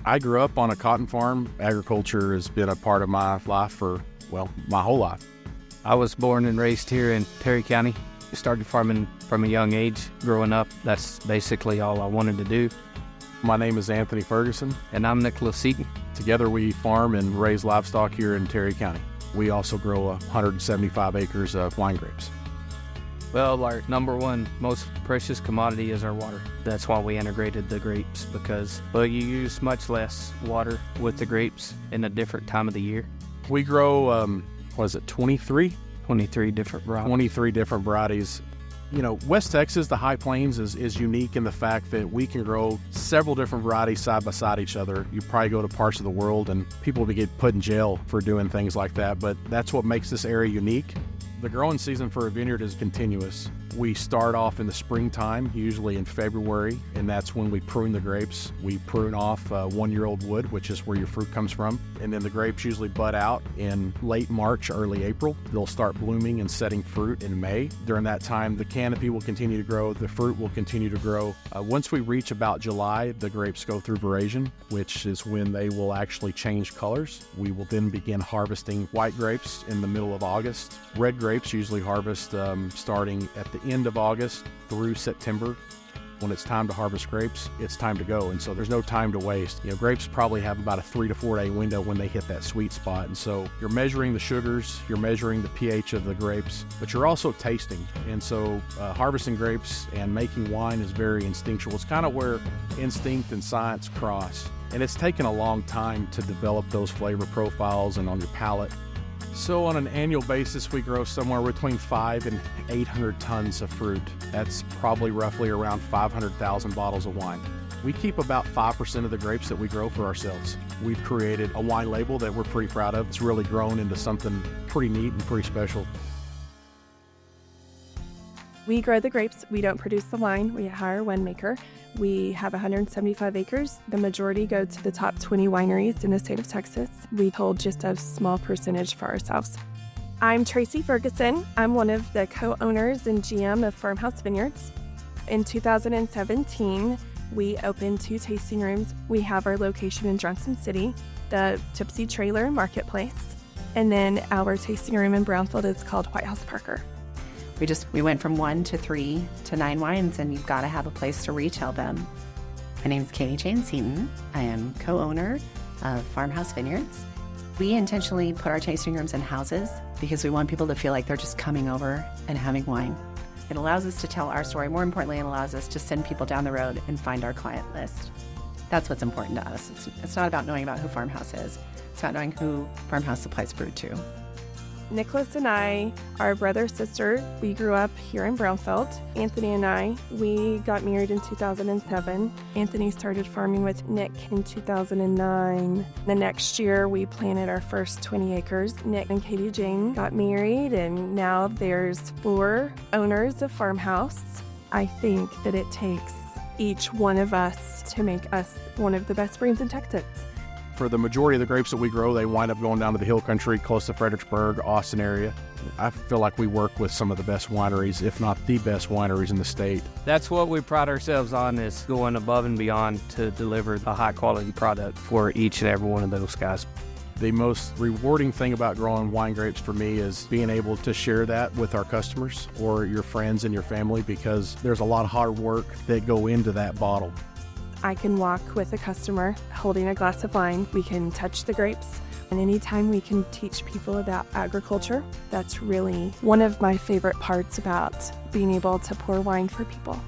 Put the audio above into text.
I grew up on a cotton farm. Agriculture has been a part of my life for, my whole life. I was born and raised here in Terry County. Started farming from a young age. Growing up, that's basically all I wanted to do. My name is Anthony Furgeson. And I'm Nicholas Seaton. Together we farm and raise livestock here in Terry County. We also grow 175 acres of wine grapes. Well, our number one most precious commodity is our water. That's why we integrated the grapes, because you use much less water with the grapes in a different time of the year. We grow, 23? 23 different varieties. 23 different varieties. You know, West Texas, the High Plains, is unique in the fact that we can grow several different varieties side by side each other. You probably go to parts of the world and people will get put in jail for doing things like that, but that's what makes this area unique. The growing season for a vineyard is continuous. We start off in the springtime, usually in February, and that's when we prune the grapes. We prune off one-year-old wood, which is where your fruit comes from, and then the grapes usually bud out in late March, early April. They'll start blooming and setting fruit in May. During that time, the canopy will continue to grow, the fruit will continue to grow. Once we reach about July, the grapes go through veraison, which is when they will actually change colors. We will then begin harvesting white grapes in the middle of August. Red grapes usually harvest starting at the end of August through September. When it's time to harvest grapes, it's time to go, and so there's no time to waste. You know, grapes probably have about a 3 to 4 day window when they hit that sweet spot, and so you're measuring the sugars, you're measuring the pH of the grapes, but you're also tasting. And so harvesting grapes and making wine is very instinctual. It's kind of where instinct and science cross, and it's taken a long time to develop those flavor profiles and on your palate. So on an annual basis, we grow somewhere between 500 and 800 tons of fruit. That's probably roughly around 500,000 bottles of wine. We keep about 5% of the grapes that we grow for ourselves. We've created a wine label that we're pretty proud of. It's really grown into something pretty neat and pretty special. We grow the grapes. We don't produce the wine. We hire a winemaker. We have 175 acres. The majority go to the top 20 wineries in the state of Texas. We hold just a small percentage for ourselves. I'm Tracy Furgeson. I'm one of the co-owners and GM of Farmhouse Vineyards. In 2017, we opened 2 tasting rooms. We have our location in Johnson City, the Tipsy Trailer Marketplace, and then our tasting room in Brownfield is called White House Parker. We went from 1 to 3 to 9 wines, and you've got to have a place to retail them. My name's Katie Jane Seaton. I am co-owner of Farmhouse Vineyards. We intentionally put our tasting rooms in houses because we want people to feel like they're just coming over and having wine. It allows us to tell our story. More importantly, it allows us to send people down the road and find our client list. That's what's important to us. It's not about knowing about who Farmhouse is. It's about knowing who Farmhouse supplies fruit to. Nicholas and I are brother-sister. We grew up here in Brownfield. Anthony and I, we got married in 2007. Anthony started farming with Nick in 2009. The next year, we planted our first 20 acres. Nick and Katie Jane got married, and now there's 4 owners of Farmhouse. I think that it takes each one of us to make us one of the best brands in Texas. For the majority of the grapes that we grow, they wind up going down to the hill country, close to Fredericksburg, Austin area. I feel like we work with some of the best wineries, if not the best wineries in the state. That's what we pride ourselves on, is going above and beyond to deliver a high-quality product for each and every one of those guys. The most rewarding thing about growing wine grapes for me is being able to share that with our customers or your friends and your family, because there's a lot of hard work that go into that bottle. I can walk with a customer holding a glass of wine. We can touch the grapes. And anytime we can teach people about agriculture, that's really one of my favorite parts about being able to pour wine for people.